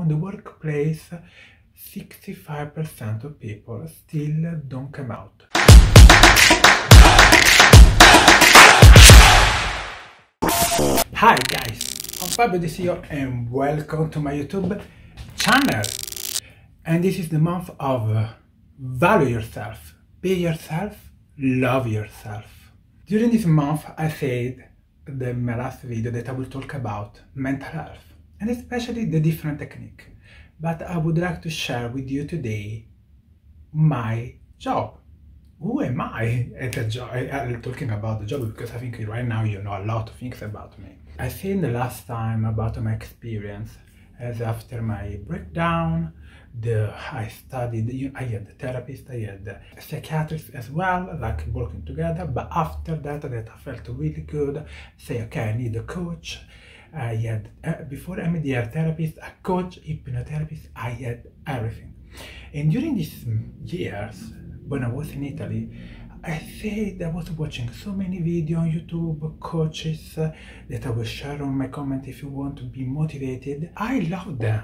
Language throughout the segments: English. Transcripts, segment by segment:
on the workplace, 65% of people still don't come out. Hi guys, I'm Fabio the CEO and welcome to my YouTube channel. And this is the month of value yourself, be yourself, love yourself. During this month I said in my last video that I will talk about mental health and especially the different technique. But I would like to share with you today my job. Who am I at a job? I'm talking about the job because I think right now you know a lot of things about me. I said the last time about my experience as after my breakdown, I studied, I had a therapist, I had a psychiatrist as well, like working together, but after that I felt really good, say okay, I need a coach. I had, before MDR therapist, a coach, hypnotherapist, I had everything. And during these years, when I was in Italy, I said I was watching so many videos on YouTube, coaches that I will share on my comment if you want to be motivated. I love them.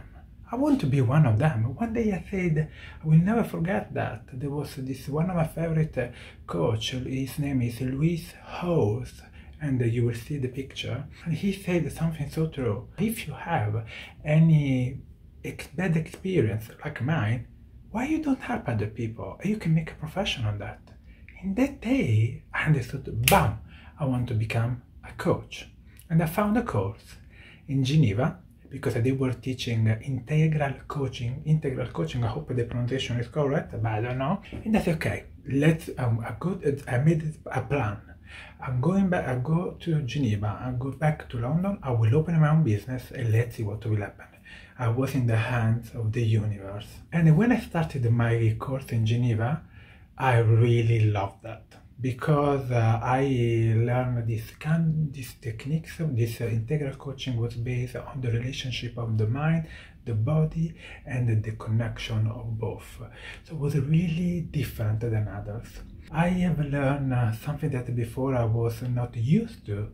I want to be one of them. One day I said, I will never forget that. There was this one of my favorite coach, his name is Luis Hose, and you will see the picture. And he said something so true. If you have any bad experience like mine, why you don't help other people? You can make a profession on that. In that day, I understood, bam, I want to become a coach. And I found a course in Geneva because they were teaching integral coaching. I hope the pronunciation is correct, but I don't know. And I said, okay, I made a plan. I'm going back, I go to Geneva, I go back to London, I will open my own business and let's see what will happen. I was in the hands of the universe. And when I started my course in Geneva, I really loved that because I learned these techniques. This integral coaching was based on the relationship of the mind, the body, and the connection of both. So it was really different than others. I have learned something that before I was not used to,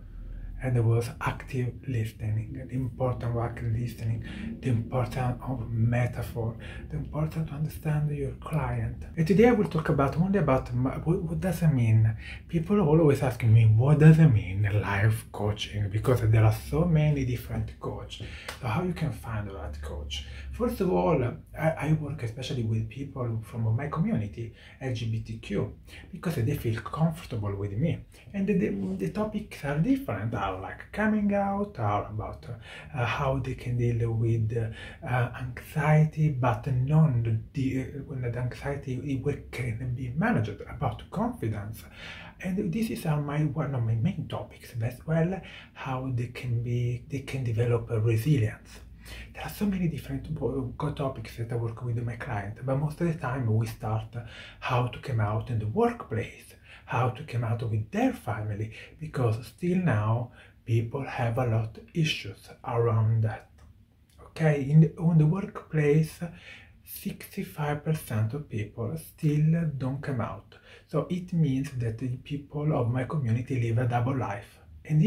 and it was active listening, the importance of active listening, the importance of metaphor, the importance to understand your client. And today I will talk only about what does it mean. People are always asking me, what does it mean, life coaching? Because there are so many different coaches. So how you can find the right coach? First of all, I work especially with people from my community, LGBTQ, because they feel comfortable with me. And the topics are different, are like coming out, are about how they can deal with anxiety, but when the anxiety can be managed, about confidence. And this is one of my main topics, as well how they can develop resilience. There are so many different topics that I work with my client, but most of the time we start how to come out in the workplace, how to come out with their family, because still now people have a lot of issues around that. Okay, on the workplace, 65% of people still don't come out. So it means that the people of my community live a double life. And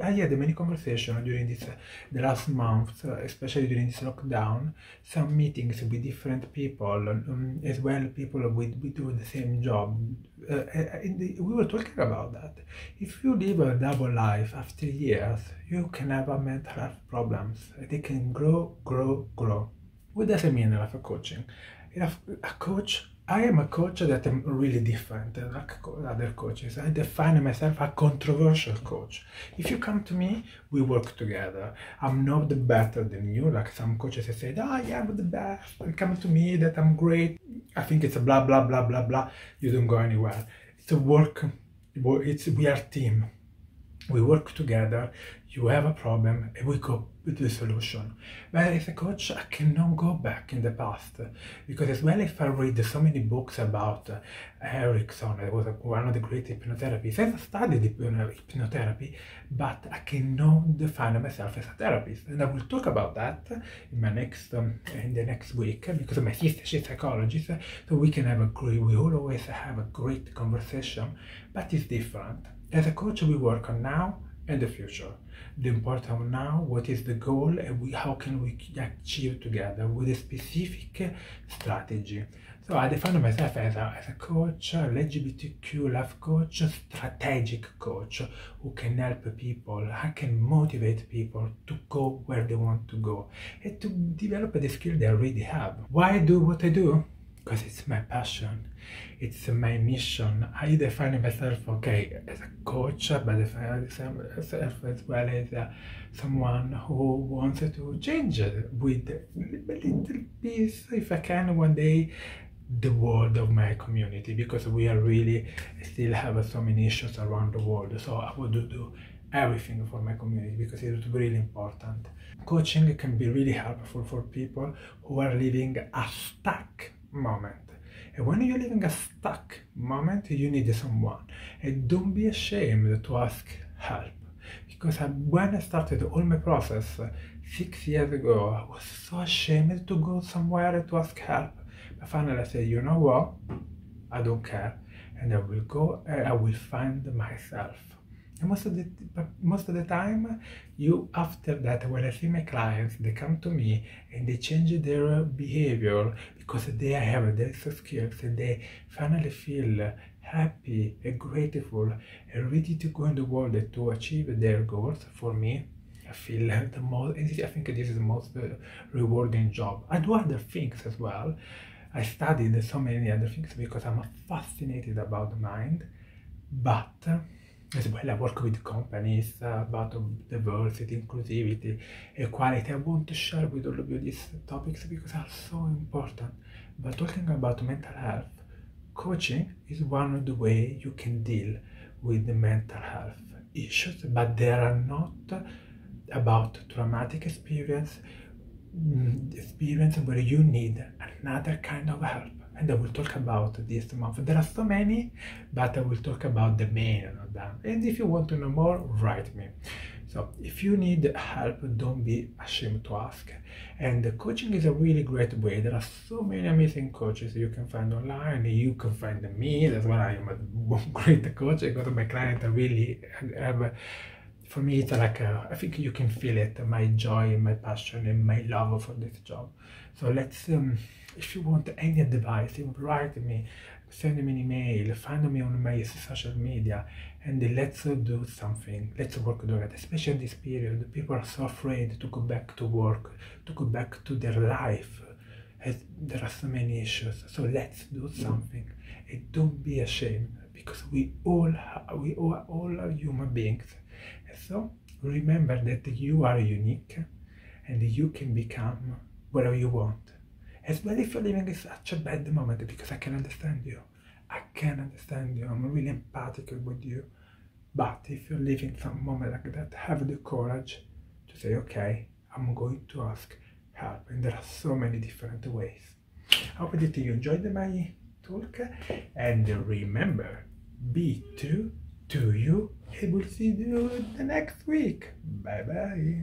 I had many conversations during the last month, especially during this lockdown, some meetings with different people, as well people with doing the same job. We were talking about that. If you live a double life after years, you can have mental health problems. They can grow. What does it mean life coaching? I am a coach that I'm really different than other coaches. I define myself a controversial coach. If you come to me, we work together. I'm not better than you, like some coaches say, oh yeah, I'm the best, and come to me that I'm great. I think it's a blah, blah, blah, blah, blah. You don't go anywhere. It's a work, we are a team. We work together, you have a problem, and we go with the solution. But as a coach, I cannot go back in the past, because as well if I read so many books about Erickson, it was one of the great hypnotherapists, and I studied hypnotherapy, but I cannot define myself as a therapist. And I will talk about that in the next week, because my sister, she's a psychologist, so we will always have a great conversation, but it's different. As a coach, we work on now in the future. The important now, what is the goal, and how can we achieve together with a specific strategy. So I define myself as a coach, an LGBTQ life coach, strategic coach who can help people, I can motivate people to go where they want to go and to develop the skill they already have. Why I do what I do? Because it's my passion, it's my mission. I define myself, okay, as a coach, but I define myself as well as someone who wants to change with a little piece, if I can, one day, the world of my community, because we are really still have so many issues around the world. So I would do everything for my community because it's really important. Coaching can be really helpful for people who are living a stuck moment. And when you're living a stuck moment, you need someone. And don't be ashamed to ask help. Because when I started all my process 6 years ago, I was so ashamed to go somewhere to ask help. But finally I said, you know what? I don't care. And I will go and I will find myself. And most of the time, after that, when I see my clients, they come to me and they change their behavior because they have their skills and they finally feel happy and grateful and ready to go in the world to achieve their goals. For me, I feel the most, I think this is the most rewarding job. I do other things as well. I studied so many other things because I'm fascinated about the mind, but as well, I work with companies about diversity, inclusivity, equality. I want to share with all of you these topics because they are so important. But talking about mental health, coaching is one of the ways you can deal with the mental health issues, but they are not about traumatic experience where you need another kind of help. And I will talk about this month. There are so many, but I will talk about the main of them. And if you want to know more, write me. So if you need help, don't be ashamed to ask. And the coaching is a really great way. There are so many amazing coaches you can find online. You can find me. That's why I am a great coach. Because my clients really have, for me, it's like, I think you can feel it, my joy, my passion, and my love for this job. So let's, if you want any advice, write me, send me an email, find me on my social media, and let's do something. Let's work together, especially in this period. People are so afraid to go back to work, to go back to their life, as there are so many issues. So let's do something, and don't be ashamed, because we all are human beings. And so remember that you are unique, and you can become whatever you want. As well if you're living in such a bad moment, because I can understand you. I can understand you. I'm really empathic with you. But if you're living some moment like that, have the courage to say, okay, I'm going to ask help. And there are so many different ways. I hope that you enjoyed my talk. And remember, be true to you. And we'll see you the next week. Bye bye.